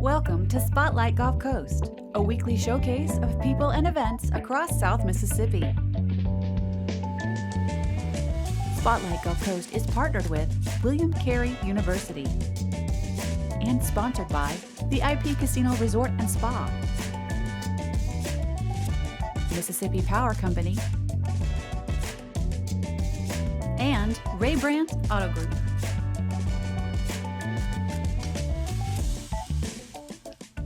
Welcome to Spotlight Gulf Coast, a weekly showcase of people and events across South Mississippi. Spotlight Gulf Coast is partnered with William Carey University and sponsored by the IP Casino Resort and Spa, Mississippi Power Company, and Ray Brandt Auto Group.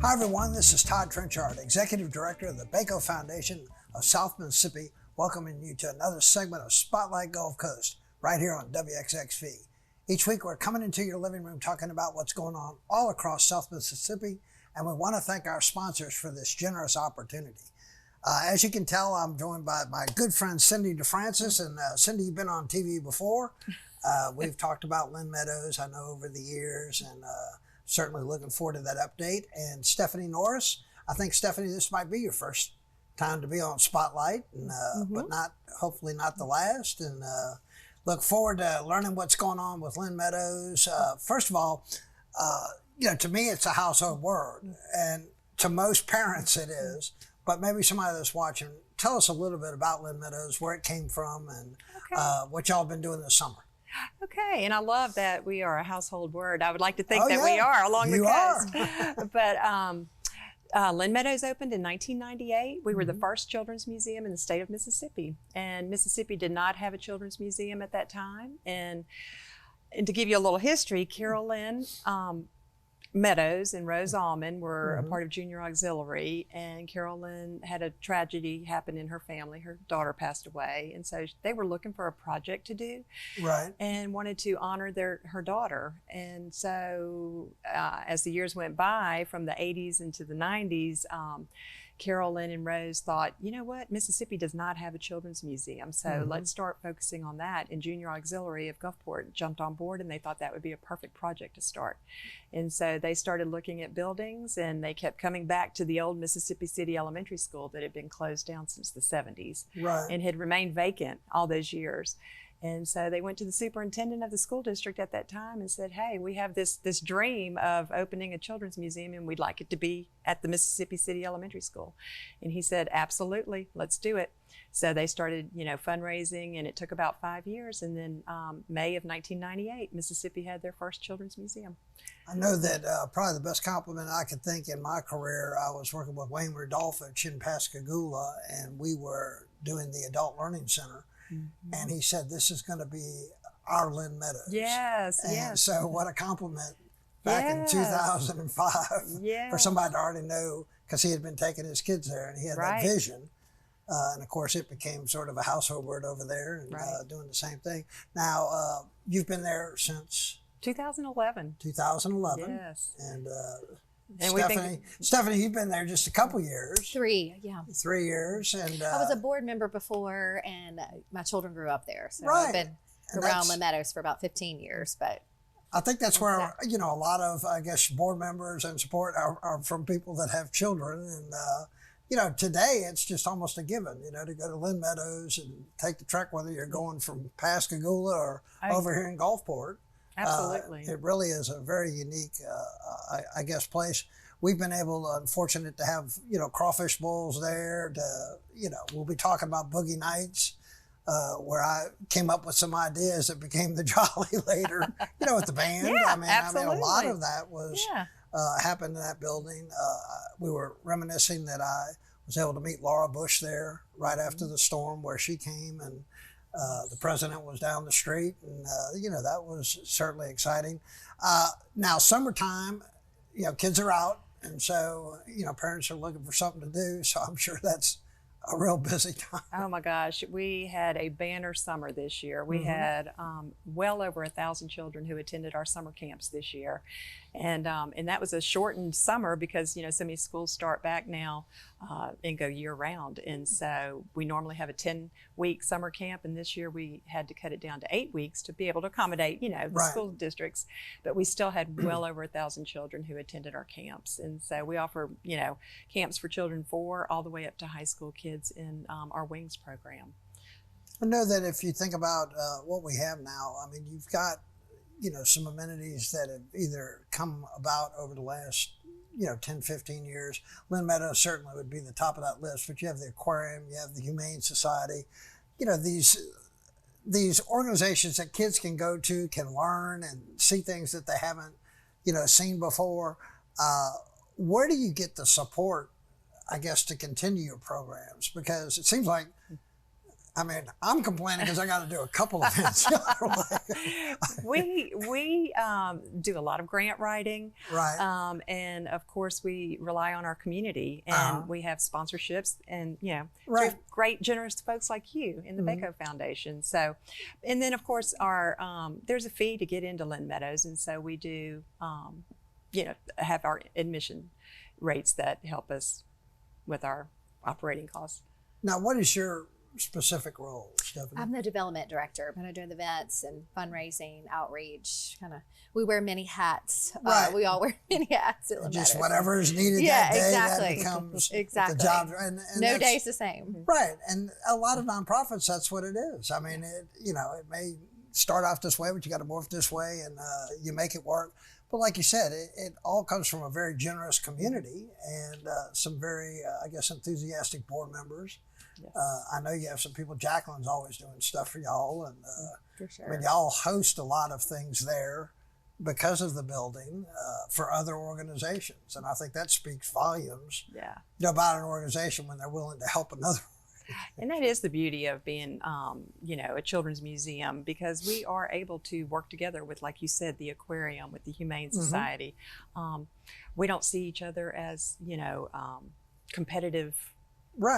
Hi everyone, this is Todd Trenchard, Executive Director of the Baco Foundation of South Mississippi, welcoming you to another segment of Spotlight Gulf Coast, right here on WXXV. Each week we're coming into your living room talking about what's going on all across South Mississippi, and we want to thank our sponsors for this generous opportunity. As you can tell, I'm joined by my good friend Cindy DeFrances, and Cindy, you've been on TV before. We've talked about Lynn Meadows, I know, over the years, and certainly looking forward to that update. And Stephanie Norris, I think, Stephanie, this might be your first time to be on Spotlight, and, but hopefully not the last. And look forward to learning what's going on with Lynn Meadows. First of all, to me, it's a household word, and to most parents it is, but maybe somebody that's watching, tell us a little bit about Lynn Meadows, where it came from, and what y'all have been doing this summer. Okay, and I love that we are a household word. I would like to think that we are along the coast. But Lynn Meadows opened in 1998. We were the first children's museum in the state of Mississippi, and Mississippi did not have a children's museum at that time. And to give you a little history, Carol Lynn Meadows and Rose Almond were a part of Junior Auxiliary, and Carol Lynn had a tragedy happen in her family. Her daughter passed away, and so they were looking for a project to do, and wanted to honor her daughter. And so as the years went by, from the 80s into the 90s, Carol Lynn and Rose thought, you know what, Mississippi does not have a children's museum, so let's start focusing on that. And Junior Auxiliary of Gulfport jumped on board, and they thought that would be a perfect project to start. And so they started looking at buildings, and they kept coming back to the old Mississippi City Elementary School that had been closed down since the 70s and had remained vacant all those years. And so they went to the superintendent of the school district at that time and said, hey, we have this dream of opening a children's museum, and we'd like it to be at the Mississippi City Elementary School. And he said, absolutely, let's do it. So they started, fundraising, and it took about 5 years. And then May of 1998, Mississippi had their first children's museum. I know that probably the best compliment I could think in my career, I was working with Wayne Rodolfich in Pascagoula, and we were doing the Adult Learning Center. And he said, this is going to be our Lynn Meadows. And so what a compliment back in 2005 for somebody to already know, because he had been taking his kids there and he had that vision. And of course, it became sort of a household word over there, and doing the same thing. Now, you've been there since? 2011. 2011. Yes. And Stephanie, you've been there just a couple years. 3, yeah. 3 years. And I was a board member before, and my children grew up there. So I've been around Lynn Meadows for about 15 years. But I think that's where, a lot of, I guess, board members and support are from people that have children. And, today it's just almost a given, to go to Lynn Meadows and take the trek, whether you're going from Pascagoula or over here in Gulfport. Absolutely. It really is a very unique, I guess, place. We've been fortunate to have, crawfish bowls there. We'll be talking about Boogie Nights, where I came up with some ideas that became the Jolly later, with the band. I mean, a lot of that was happened in that building. We were reminiscing that I was able to meet Laura Bush there right after the storm, where she came, and the president was down the street, and that was certainly exciting. Now, summertime, kids are out, and so parents are looking for something to do. So I'm sure that's a real busy time. Oh my gosh, we had a banner summer this year. We had well over 1,000 children who attended our summer camps this year, and that was a shortened summer because so many schools start back now and go year round, and so we normally have a 10-week summer camp, and this year we had to cut it down to 8 weeks to be able to accommodate the school districts, but we still had well over 1,000 children who attended our camps. And so we offer camps for children 4 all the way up to high school kids in our Wings program. I know that if you think about what we have now, I mean, you've got some amenities that have either come about over the last 10, 15 years. Lynn Meadows certainly would be the top of that list, but you have the aquarium, you have the Humane Society, these organizations that kids can go to, can learn and see things that they haven't, seen before. Where do you get the support, I guess, to continue your programs? Because it seems like, I'm complaining because I got to do a couple of events. we do a lot of grant writing, right? And of course we rely on our community, and we have sponsorships, and right. great generous folks like you in the Baco Foundation. So, and then of course our there's a fee to get into Lynn Meadows, and so we do have our admission rates that help us with our operating costs. Now, what is your specific role, Stephanie? I'm the development director. I'm doing the events and fundraising, outreach. We wear many hats. Right. We all wear many hats. Just whatever is needed that day. Exactly. That becomes exactly. the job. And no day's the same. Right. And a lot of nonprofits, that's what it is. It may start off this way, but you got to morph this way, and you make it work. But like you said, it all comes from a very generous community and some very, enthusiastic board members. Yes. I know you have some people. Jacqueline's always doing stuff for y'all, and for sure. Y'all host a lot of things there because of the building for other organizations, and I think that speaks volumes. Yeah. About an organization when they're willing to help another. And that is the beauty of being, a children's museum, because we are able to work together with, like you said, the aquarium, with the Humane Society. We don't see each other as, competitive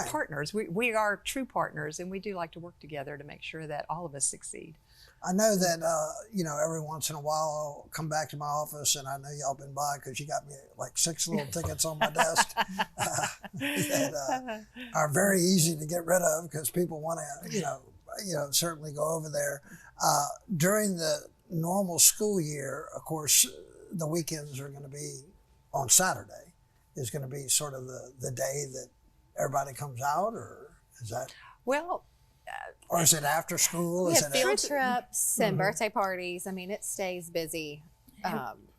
partners. We are true partners, and we do like to work together to make sure that all of us succeed. I know that, every once in a while I'll come back to my office, and I know y'all been by because you got me like 6 little tickets on my desk that are very easy to get rid of because people want to, certainly go over there. During the normal school year, of course, the weekends are going to be on Saturday is going to be sort of the day that everybody comes out, or is that? Well, or is it after school? We have field trips and birthday parties. It stays busy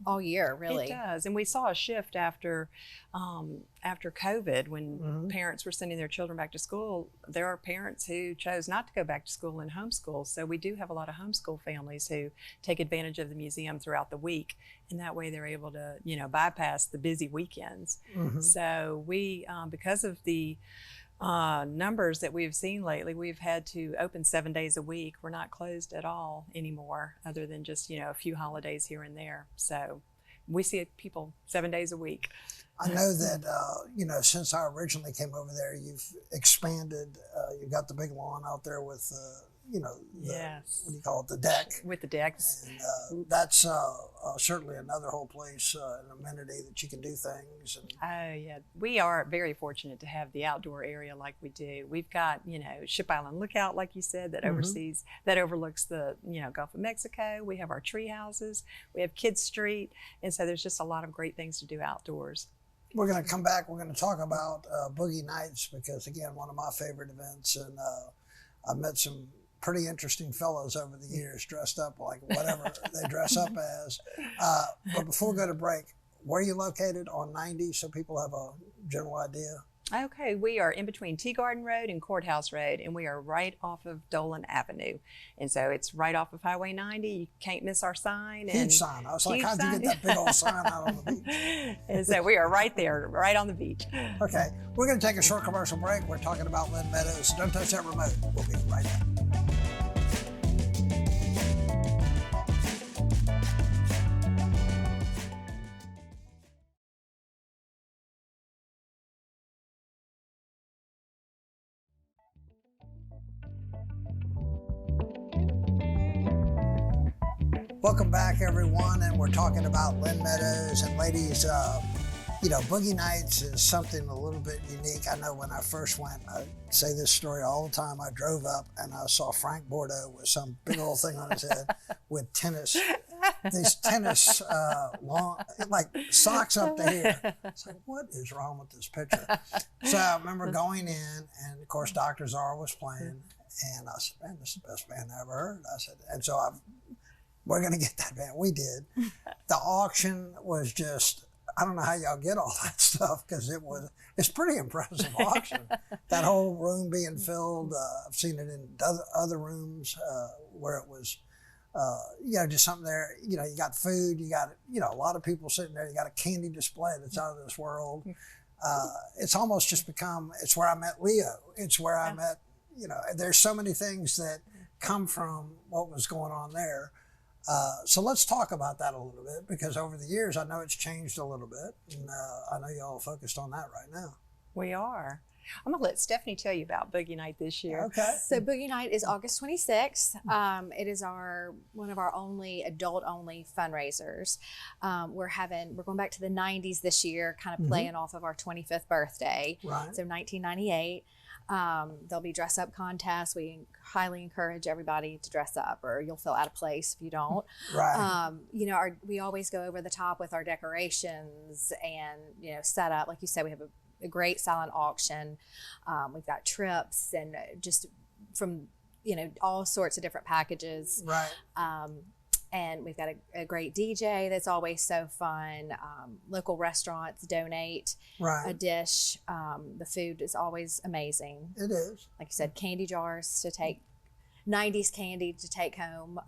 all year, really. It does. And we saw a shift after COVID when parents were sending their children back to school. There are parents who chose not to go back to school and homeschool. So we do have a lot of homeschool families who take advantage of the museum throughout the week. And that way they're able to, bypass the busy weekends. So we, because of the numbers that we've seen lately, we've had to open 7 days a week. We're not closed at all anymore, other than just, a few holidays here and there. So we see people 7 days a week. I know that, since I originally came over there, you've expanded. You've got the big lawn out there with, yes. What do you call it, the deck. With the decks. And that's certainly another whole place, an amenity that you can do things. Oh, yeah. We are very fortunate to have the outdoor area like we do. We've got, Ship Island Lookout, like you said, that overlooks the, Gulf of Mexico. We have our tree houses. We have Kids Street. And so there's just a lot of great things to do outdoors. We're going to come back. We're going to talk about Boogie Nights because, again, one of my favorite events. And I've met some pretty interesting fellows over the years dressed up like whatever they dress up as. But before we go to break, where are you located on 90 so people have a general idea? Okay, we are in between Tea Garden Road and Courthouse Road, and we are right off of Dolan Avenue. And so it's right off of Highway 90. You can't miss our sign. Huge sign. I was like, how'd you get that big old sign out on the beach? And so we are right there, right on the beach. Okay, we're going to take a short commercial break. We're talking about Lynn Meadows. Don't touch that remote. We'll be right back. Welcome back, everyone, and we're talking about Lynn Meadows. And ladies, Boogie Nights is something a little bit unique. I know when I first went, I say this story all the time. I drove up and I saw Frank Bordeaux with some big old thing on his head with these tennis long, like socks up to here. It's like, what is wrong with this picture? So I remember going in, and of course, Dr. Czar was playing, and I said, man, this is the best band I ever heard. I said, and so we're going to get that band. We did. The auction was just, I don't know how y'all get all that stuff because it's pretty impressive auction. That whole room being filled. I've seen it in other rooms where it was, just something there. You got food, you got, a lot of people sitting there. You got a candy display that's out of this world. It's almost just become, it's where I met Leo. It's where I met, there's so many things that come from what was going on there. So let's talk about that a little bit, because over the years, I know it's changed a little bit, and I know y'all are focused on that right now. We are. I'm going to let Stephanie tell you about Boogie Night this year. Okay. So Boogie Night is August 26th. It is one of our only adult-only fundraisers. We're going back to the 90s this year, kind of playing off of our 25th birthday. Right. So 1998. There'll be dress-up contests. We highly encourage everybody to dress up, or you'll feel out of place if you don't. Right. We always go over the top with our decorations and, set up. Like you said, we have a great silent auction. We've got trips and just from, all sorts of different packages. Right. And we've got a great DJ that's always so fun. Local restaurants donate a dish. The food is always amazing. It is. Like you said, candy jars to take, 90s candy to take home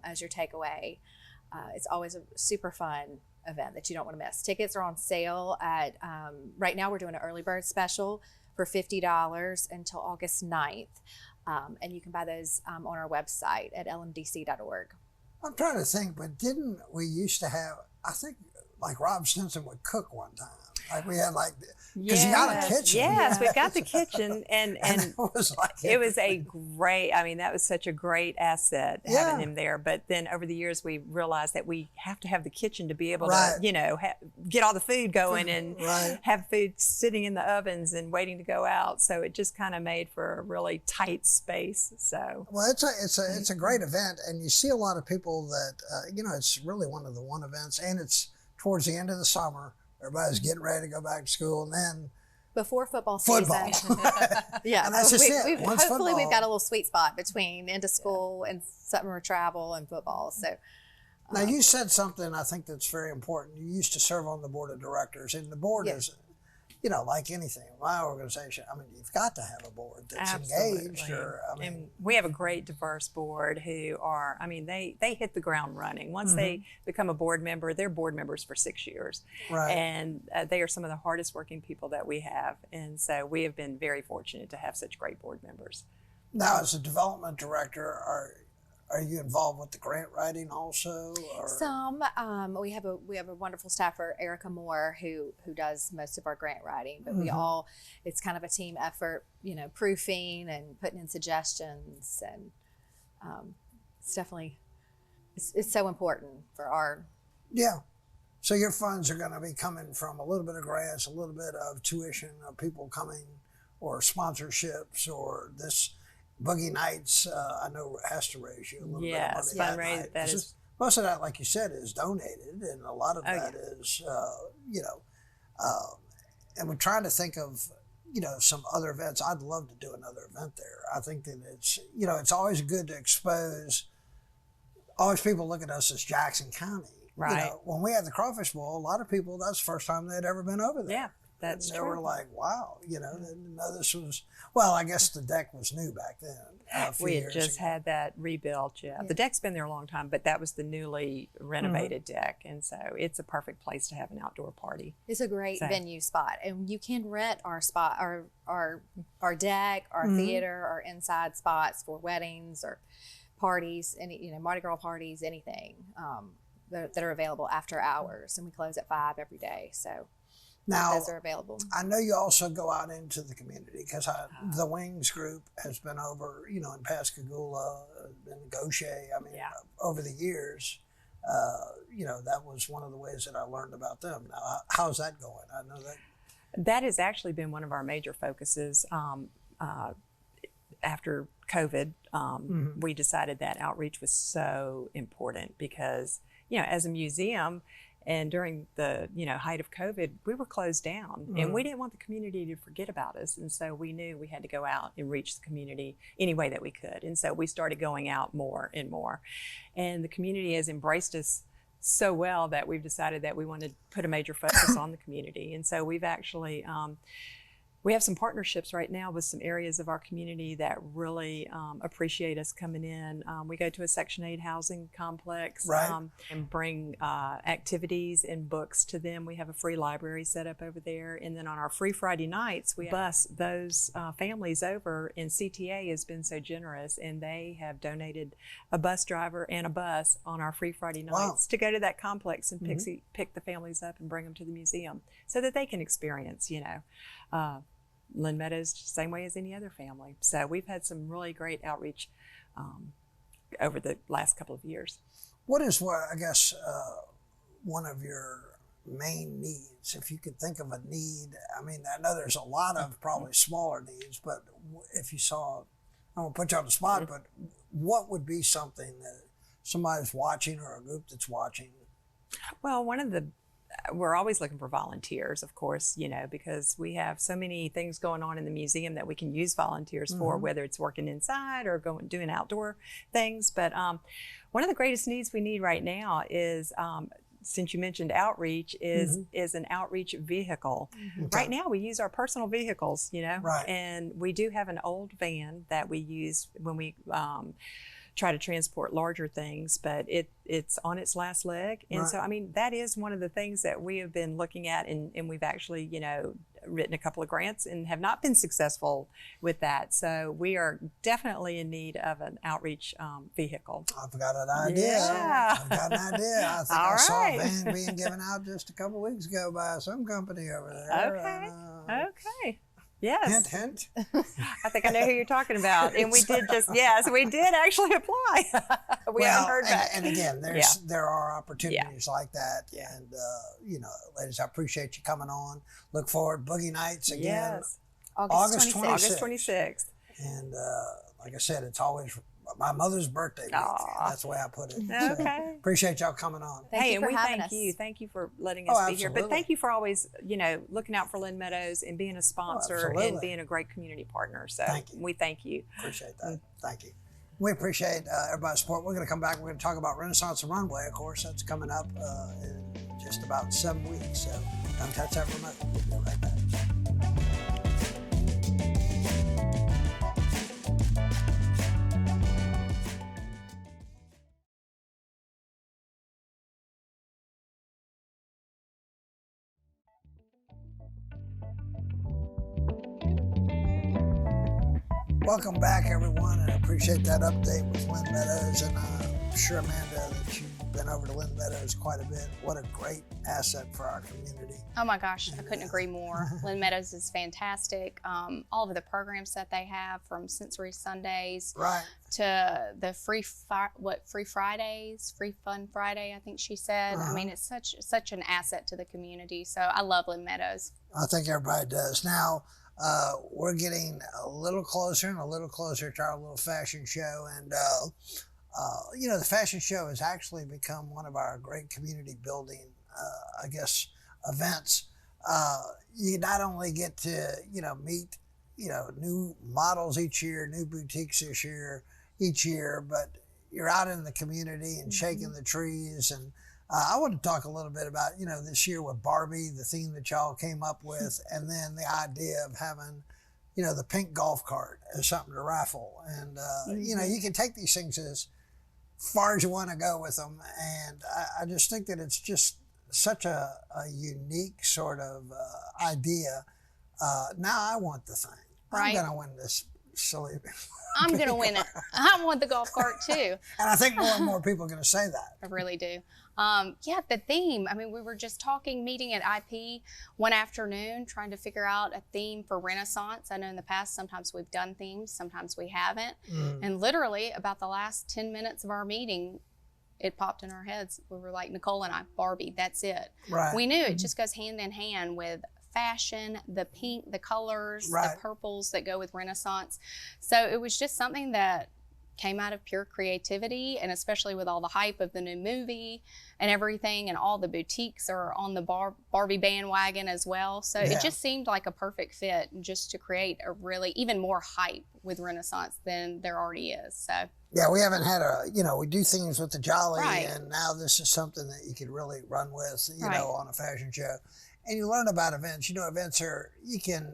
as your takeaway. It's always a super fun event that you don't want to miss. Tickets are on sale at, right now we're doing an early bird special for $50 until August 9th. And you can buy those on our website at lmdc.org. I'm trying to think, but didn't we used to have, I think, like Rob Stinson would cook one time. Like we had because you got a kitchen. Yes, we got the kitchen, and it was it was a great. I mean, that was such a great asset having him there. But then over the years, we realized that we have to have the kitchen to be able to, get all the food going and have food sitting in the ovens and waiting to go out. So it just kind of made for a really tight space. So well, it's a great event, and you see a lot of people that it's really one of the events, and it's towards the end of the summer. Everybody's getting ready to go back to school, and then before football season. Yeah, and that's just it. Hopefully, we've got a little sweet spot between into school and summer travel and football. So now you said something I think that's very important. You used to serve on the board of directors, and the board is, like anything, my organization. I mean, you've got to have a board that's engaged. And we have a great diverse board who are, they hit the ground running. Once they become a board member, they're board members for 6 years. Right. And they are some of the hardest working people that we have. And so we have been very fortunate to have such great board members. Now, as a development director, are you involved with the grant writing also? Or? Some. We have a wonderful staffer, Erica Moore, who does most of our grant writing. But it's kind of a team effort, proofing and putting in suggestions, and it's definitely it's so important for our. Yeah. So your funds are going to be coming from a little bit of grants, a little bit of tuition of people coming, or sponsorships, or this. Boogie Nights, I know has to raise you a little bit of money. Fundraise. Most of that, like you said, is donated, and a lot of that is, and we're trying to think of, some other events. I'd love to do another event there. I think that it's always good to expose. Always people look at us as Jackson County. Right. When we had the Crawfish Bowl, a lot of people, that's the first time they'd ever been over there. Yeah. That's they true. were like, wow, they didn't know this was, well, I guess the deck was new back then. We had just had that rebuilt, The deck's been there a long time, but that was the newly renovated deck. And so it's a perfect place to have an outdoor party. It's a great venue spot. And you can rent our spot, our deck, our theater, our inside spots for weddings or parties, Mardi Gras parties, anything that are available after hours. And we close at 5 every day. So now, those are available. I know you also go out into the community because the Wings group has been over, in Pascagoula, in Gaucher. Over the years, that was one of the ways that I learned about them. Now, how's that going? I know that has actually been one of our major focuses. After COVID, we decided that outreach was so important because, as a museum, and during the height of COVID, we were closed down, and we didn't want the community to forget about us. And so we knew we had to go out and reach the community any way that we could. And so we started going out more and more, and the community has embraced us so well that we've decided that we want to put a major focus on the community. And so we've actually, we have some partnerships right now with some areas of our community that really appreciate us coming in. We go to a Section 8 housing complex and bring activities and books to them. We have a free library set up over there. And then on our free Friday nights, we bus those families over, and CTA has been so generous, and they have donated a bus driver and a bus on our free Friday nights to go to that complex and pick the families up and bring them to the museum so that they can experience, Lynn Meadows same way as any other family. So we've had some really great outreach over the last couple of years. What is one of your main needs? If you could think of a need, I mean, I know there's a lot of probably smaller needs, but if you saw, I won't put you on the spot, but what would be something that somebody's watching or a group that's watching? Well, we're always looking for volunteers, of course, because we have so many things going on in the museum that we can use volunteers for, whether it's working inside or doing outdoor things. But one of the greatest needs we need right now is, since you mentioned outreach, is an outreach vehicle. Right now we use our personal vehicles, and we do have an old van that we use when we try to transport larger things, but it's on its last leg. And so, I mean, that is one of the things that we have been looking at, and we've actually, written a couple of grants and have not been successful with that. So we are definitely in need of an outreach vehicle. I've got an idea. Yeah. I've got an idea. I think I saw a van being given out just a couple of weeks ago by some company over there. Okay. Yes. Hint. I think I know who you're talking about. And we did actually apply. We haven't heard back. And again, there are opportunities like that. Yeah. And, ladies, I appreciate you coming on. Look forward. Boogie Nights again. Yes. August 26th. August 26th. And like I said, it's always my mother's birthday week. That's the way I put it. Okay. So, appreciate y'all coming on. Thank you for having thank us. you. Thank you for letting us be here. But thank you for always, looking out for Lynn Meadows and being a sponsor and being a great community partner. So we thank you. Appreciate that. Thank you. We appreciate everybody's support. We're going to come back. We're going to talk about Renaissance and Runway, of course. That's coming up in just about 7 weeks. So don't touch that remote. We'll be right back. Welcome back, everyone, and I appreciate that update with Lynn Meadows. And I'm sure, Amanda, that you've been over to Lynn Meadows quite a bit. What a great asset for our community. Oh my gosh, I couldn't agree more. Lynn Meadows is fantastic. All of the programs that they have, from Sensory Sundays to the Free Fridays, Free Fun Friday, I think she said. I mean, it's such an asset to the community. So I love Lynn Meadows. I think everybody does. Now, we're getting a little closer and a little closer to our little fashion show. And, the fashion show has actually become one of our great community building, events. You not only get to, meet, new models each year, new boutiques each year, but you're out in the community and shaking the trees. And I want to talk a little bit about, this year with Barbie, the theme that y'all came up with, and then the idea of having, the pink golf cart as something to raffle. And, you can take these things as far as you want to go with them. And I just think that it's just such a unique sort of idea. Now I want the thing. I'm going to win this silly. I'm going to win it. I want the golf cart too. And I think more and more people are going to say that. I really do. The theme. I mean, we were just meeting at IP one afternoon, trying to figure out a theme for Renaissance. I know in the past, sometimes we've done themes, sometimes we haven't. And literally about the last 10 minutes of our meeting, it popped in our heads. We were like, Nicole and I, Barbie, that's it. Right. We knew it just goes hand in hand with fashion, the pink, the colors, the purples that go with Renaissance. So it was just something that came out of pure creativity, and especially with all the hype of the new movie and everything, and all the boutiques are on the Barbie bandwagon as well. So it just seemed like a perfect fit just to create a really even more hype with Renaissance than there already is. So yeah, we haven't had we do things with the Jolly, and now this is something that you could really run with, you know, on a fashion show. And you learn about events. You know, events are, you can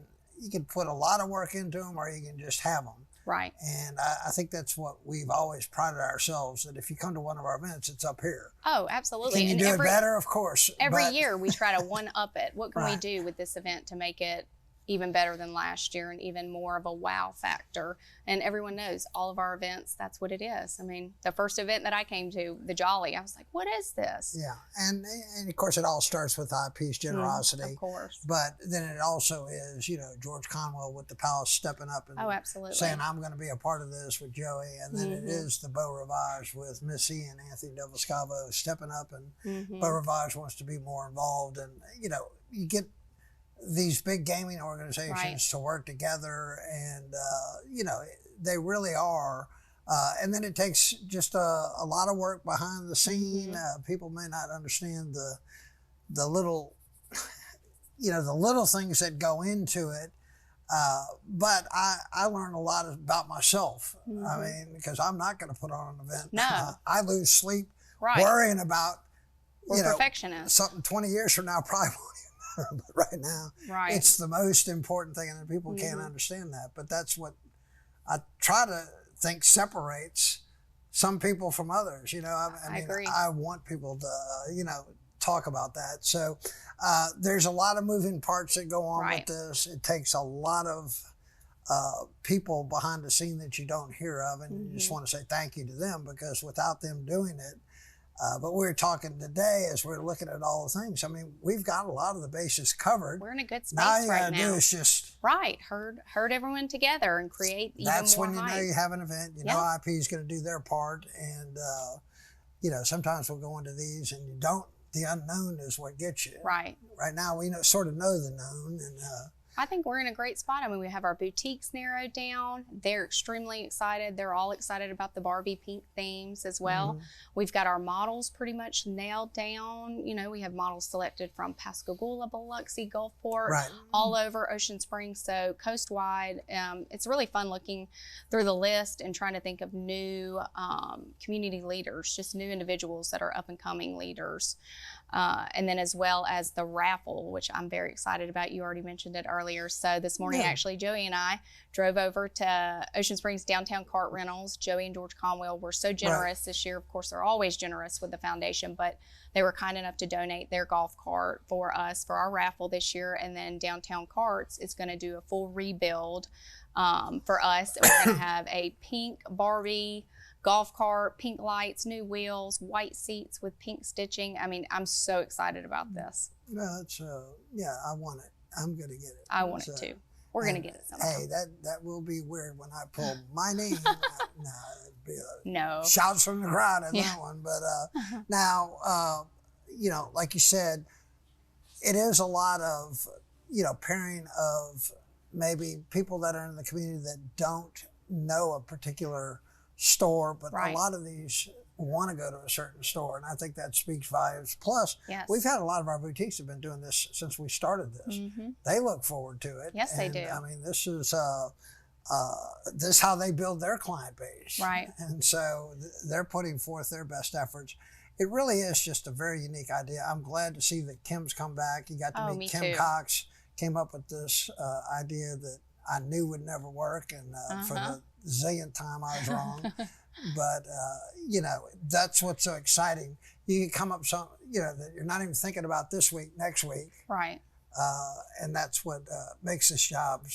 put a lot of work into them, or you can just have them. Right. And I think that's what we've always prided ourselves, that if you come to one of our events, it's up here. Oh, absolutely. Can you do it better? Of course. Every year we try to one-up it. What can we do with this event to make it even better than last year and even more of a wow factor? And everyone knows all of our events, that's what it is. I mean, the first event that I came to, the Jolly, I was like, what is this? Yeah, and of course it all starts with IP's generosity. Of course. But then it also is, you know, George Conwell with the Palace stepping up and absolutely. saying, I'm going to be a part of this with Joey. And then it is the Beau Rivage with Missy and Anthony Delvescavo stepping up, and Beau Rivage wants to be more involved. And, you know, you get these big gaming organizations to work together, and you know, they really are. And then it takes just a lot of work behind the scene. People may not understand the little, you know, the little things that go into it. But I learned a lot about myself. I mean, because I'm not going to put on an event. No. I lose sleep worrying about, We're perfectionists. Something 20 years from now probably won't. But right now, it's the most important thing, and people can't understand that. But that's what I try to think separates some people from others. You know, I mean, agree. I want people to, you know, talk about that. So there's a lot of moving parts that go on with this. It takes a lot of people behind the scene that you don't hear of, and you just want to say thank you to them, because without them doing it. But we're talking today as we're looking at all the things. I mean, we've got a lot of the bases covered. We're in a good space now right now. All you gotta do is just herd everyone together and create even more hype. That's when you know you have an event. You know IP is going to do their part, and you know, sometimes we'll go into these and you don't. The unknown is what gets you. Right. Right now we sort of know the known, and I think we're in a great spot. I mean, we have our boutiques narrowed down. They're extremely excited. They're all excited about the Barbie pink themes as well. We've got our models pretty much nailed down. You know, we have models selected from Pascagoula, Biloxi, Gulfport, all over Ocean Springs, so coast-wide. It's really fun looking through the list and trying to think of new community leaders, just new individuals that are up-and-coming leaders. And then as well as the raffle, which I'm very excited about. You already mentioned it earlier. So this morning, actually, Joey and I drove over to Ocean Springs Downtown Cart Rentals. Joey and George Conwell were so generous this year. Of course, they're always generous with the foundation, but they were kind enough to donate their golf cart for us for our raffle this year. And then Downtown Carts is going to do a full rebuild for us. We're going to have a pink Barbie golf cart, pink lights, new wheels, white seats with pink stitching. I mean, I'm so excited about this. No, it's yeah, I want it. I'm gonna get it. I want it too. We're gonna get it somehow. Hey, that will be weird when I pull my name. No, it'd be shouts from the crowd in that one. But now, you know, like you said, it is a lot of, you know, pairing of maybe people that are in the community that don't know a particular store, but a lot of these want to go to a certain store, and I think that speaks volumes. Plus, we've had a lot of our boutiques have been doing this since we started this. They look forward to it. Yes, they do. I mean, this is how they build their client base. Right. And so they're putting forth their best efforts. It really is just a very unique idea. I'm glad to see that Kim's come back. You got to meet Kim Cox, came up with this idea that I knew would never work, and for the zillionth time I was wrong. But you know, that's what's so exciting. You can come up some, you know, that you're not even thinking about this week, next week. Right. And that's what makes this job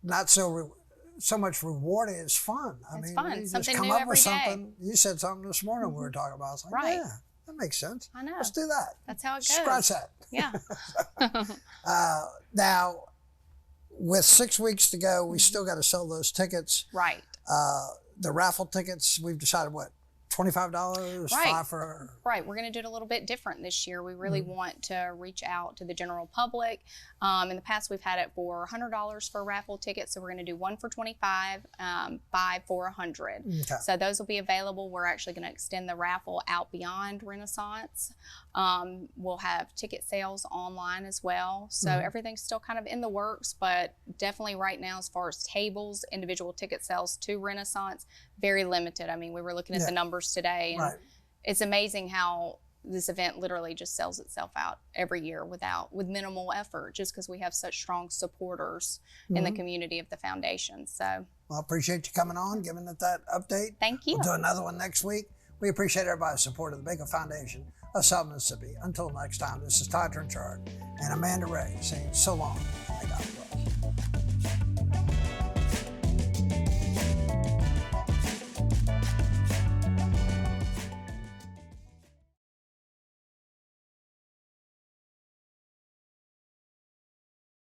not so much rewarding. It's fun. I mean, fun. you Something just come new up every with day. something. You said something this morning we were talking about. I was like, yeah, that makes sense. I know. Let's do that. That's how it goes. Scratch that. Yeah. Now, with 6 weeks to go, we still got to sell those tickets. Right. The raffle tickets, we've decided what, $25, Right. $5 for... Right, we're going to do it a little bit different this year. We really want to reach out to the general public. In the past, we've had it for $100 for a raffle ticket, so we're going to do one for $25, 5 for $100. Okay. So those will be available. We're actually going to extend the raffle out beyond Renaissance. We'll have ticket sales online as well. So everything's still kind of in the works, but definitely right now, as far as tables, individual ticket sales to Renaissance, very limited. I mean, we were looking at the numbers today, and it's amazing how this event literally just sells itself out every year with minimal effort, just because we have such strong supporters in the community of the foundation. So, well, I appreciate you coming on, giving it that update. Thank you. We'll do another one next week. We appreciate everybody's support of the Baco Foundation of South Mississippi. Until next time, this is Todd Trenchard and Amanda Ray saying so long.